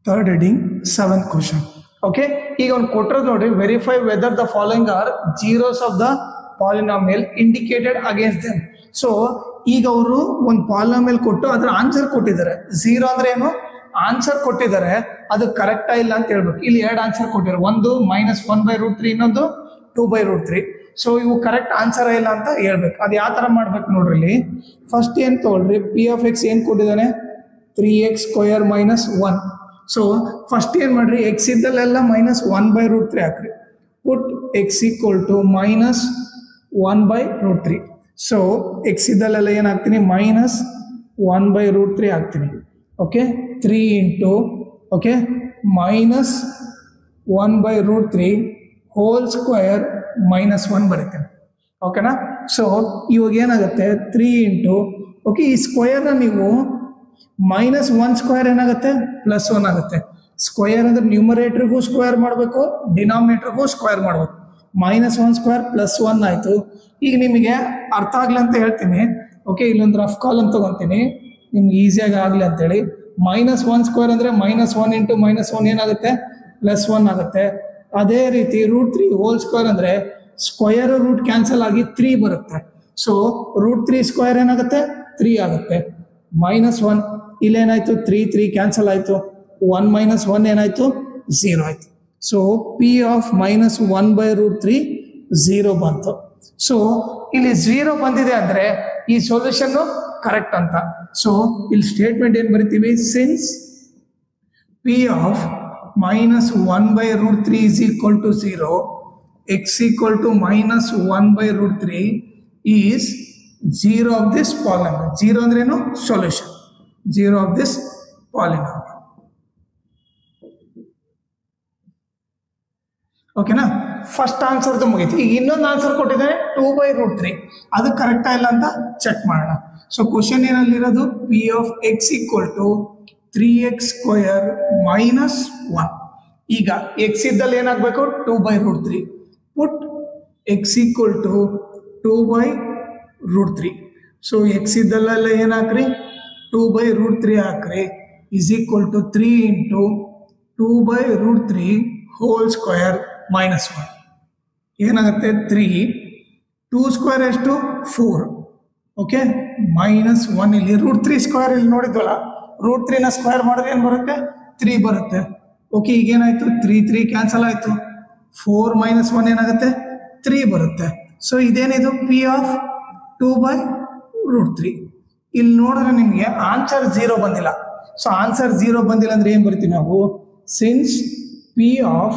Third heading, 7th question. Okay, ಈಗ ಒಂದು ಕೊಟ್ಟಿರೋದು ನೋಡಿ, verify whether the following are zeros of the polynomial indicated against them. So ಈಗ ಅವರು ಒಂದು ಪಾಲಿನಾಮಿಯಲ್ ಕೊಟ್ಟು ಅದರ ಆನ್ಸರ್ ಕೊಟ್ಟಿದ್ದಾರೆ. ಝೀರೋ ಅಂದ್ರೆ ಏನು, ಆನ್ಸರ್ ಕೊಟ್ಟಿದ್ದಾರೆ, ಅದು ಕರೆಕ್ಟಾ ಇಲ್ಲ ಅಂತ ಹೇಳ್ಬೇಕು. ಇಲ್ಲಿ ಎರಡು ಆನ್ಸರ್ ಕೊಟ್ಟಿದ್ದಾರೆ, ಒಂದು -1/√3, ಇನ್ನೊಂದು 2/√3. ಸೊ ಇವು ಕರೆಕ್ಟ್ ಆನ್ಸರ್ ಇಲ್ಲ ಅಂತ ಹೇಳ್ಬೇಕು. ಅದು ಯಾವ ತರ ಮಾಡ್ಬೇಕು ನೋಡ್ರಿ. ಇಲ್ಲಿ ಫಸ್ಟ್ ಏನ್ ತಗೊಳ್ರಿ, p(x) ಏನ್ ಕೊಟ್ಟಿದ್ದಾನೆ, 3x² - 1. ಸೊ ಫಸ್ಟ್ ಏನ್ ಮಾಡ್ರಿ, ಎಕ್ಸ್ ಇದ್ದಲ್ಲೆಲ್ಲ -1/√3 ಹಾಕ್ರಿ. ಪುಟ್ x = -1/√3. ಸೊ ಎಕ್ಸ್ ಇದ್ದಲ್ಲೆಲ್ಲ ಏನ್ ಹಾಕ್ತೀನಿ, -1/√3 ಹಾಕ್ತೀನಿ. Okay, 3 × okay -1/√3 whole square -1 ಬರೀತೇನೆ. ಓಕೆನಾ. ಸೊ ಇವಾಗ ಏನಾಗುತ್ತೆ, 3 × ಓಕೆ, ಈ ಸ್ಕ್ವೇರ್ನ ನೀವು -1² ಏನಾಗುತ್ತೆ, +1 ಆಗುತ್ತೆ. ಸ್ಕ್ವೇರ್ ಅಂದ್ರೆ ನ್ಯೂಮರೇಟರ್ಗೂ ಸ್ಕ್ವೇರ್ ಮಾಡಬೇಕು, ಡಿನಾಮಿನೇಟರ್ಗೂ ಸ್ಕ್ವೇರ್ ಮಾಡಬೇಕು. -1² +1 ಆಯಿತು. ಈಗ ನಿಮಗೆ ಅರ್ಥ ಆಗ್ಲಿ ಅಂತ ಹೇಳ್ತೀನಿ. ಓಕೆ, ಇಲ್ಲೊಂದು ರಫ್ ಕಾಲಮ್ ತಗೊತೀನಿ ನಿಮ್ಗೆ ಈಸಿಯಾಗಿ ಆಗಲಿ ಅಂತೇಳಿ. -1² ಅಂದರೆ -1 × -1 ಏನಾಗುತ್ತೆ, +1 ಆಗುತ್ತೆ. ಅದೇ ರೀತಿ √3 ಹೋಲ್ ಸ್ಕ್ವೇರ್ ಅಂದರೆ ಸ್ಕ್ವೇರ್ ರೂಟ್ ಕ್ಯಾನ್ಸಲ್ ಆಗಿ 3 ಬರುತ್ತೆ. ಸೊ √3² ಏನಾಗುತ್ತೆ, 3 ಆಗುತ್ತೆ. -1 ಇಲ್ಲೇನಾಯ್ತು, 3 ಕ್ಯಾನ್ಸಲ್ ಆಯಿತು. 1 - 1 ಏನಾಯ್ತು, 0 ಆಯಿತು. ಸೊ p ಆಫ್ -1/√3 0 ಬಂತು. ಸೊ ಇಲ್ಲಿ 0 ಬಂದಿದೆ ಅಂದರೆ ಈ ಸೊಲ್ಯೂಷನ್ ಕರೆಕ್ಟ್ ಅಂತ. ಸೊ ಇಲ್ಲಿ ಸ್ಟೇಟ್ಮೆಂಟ್ ಏನು ಬರಿತೀವಿ, since p of -1/√3 is equal to 0, x = -1/√3 is 0 of this polynomial. 0 ಅಂದ್ರೇನು, ಸೊಲ್ಯೂಷನ್. 0 of this polynomial. ಓಕೆನಾ, ಫಸ್ಟ್ ಆನ್ಸರ್ ಮುಗೀತು. ಈಗ ಇನ್ನೊಂದು ಆನ್ಸರ್ ಕೊಟ್ಟಿದ್ದಾರೆ 2/√3. ಅದು ಕರೆಕ್ಟಾ ಇಲ್ಲ ಅಂತ ಚೆಕ್ ಮಾಡೋಣ. ಸೊ ಕ್ವಶನ್ ಏನಲ್ಲಿರೋದು, p ಆಫ್ x = 3x² - 1. ಈಗ x ಇದ್ದಲ್ಲಿ ಏನಾಗಬೇಕು, 2/√3. ಪುಟ್ x = 2/√3. ಸೊ x ಇದ್ದಲ್ಲೆಲ್ಲ ಏನಾಕ್ರಿ, 2/√3 ಹಾಕ್ರಿ. is equal to 3 × 2/√3 whole square -1 ಏನಾಗುತ್ತೆ, 3. 2² ಎಷ್ಟು, 4. ಓಕೆ, -1 ಇಲ್ಲಿ √3² ಇಲ್ಲಿ ನೋಡಿದ್ವಲ್ಲ, √3ನ ಸ್ಕ್ವೇರ್ ಮಾಡಿದ್ರೆ ಏನು ಬರುತ್ತೆ, 3 ಬರುತ್ತೆ. ಓಕೆ, ಈಗೇನಾಯ್ತು, 3 ಕ್ಯಾನ್ಸಲ್ ಆಯಿತು. 4 - 1 ಏನಾಗುತ್ತೆ, 3 ಬರುತ್ತೆ. ಸೊ ಇದೇನಿದು, p ಆಫ್ 2/√3. ಇಲ್ಲಿ ನೋಡಿದ್ರೆ ನಿಮಗೆ ಆನ್ಸರ್ 0 ಬಂದಿಲ್ಲ. ಸೊ ಆನ್ಸರ್ 0 ಬಂದಿಲ್ಲ ಅಂದ್ರೆ ಏನು ಬರಿತೀವಿ ನಾವು, since p of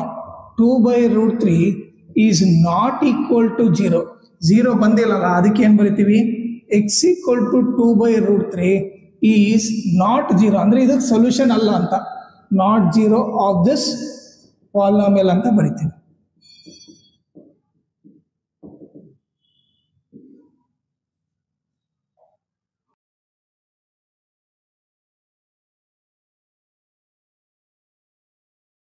2/√3 is not equal to 0. 0 ಬಂದಿಲ್ಲಲ್ಲ, ಅದಕ್ಕೆ ಏನು ಬರಿತೀವಿ, x = 2/√3 ಈಸ್ ನಾಟ್ 0 ಅಂದರೆ ಇದಕ್ಕೆ ಸೊಲ್ಯೂಷನ್ ಅಲ್ಲ ಅಂತ, ನಾಟ್ 0 ಆಫ್ ದಿಸ್ ಪಾಲಿನಾಮಿಯಲ್ ಅಂತ ಬರಿತೀವಿ.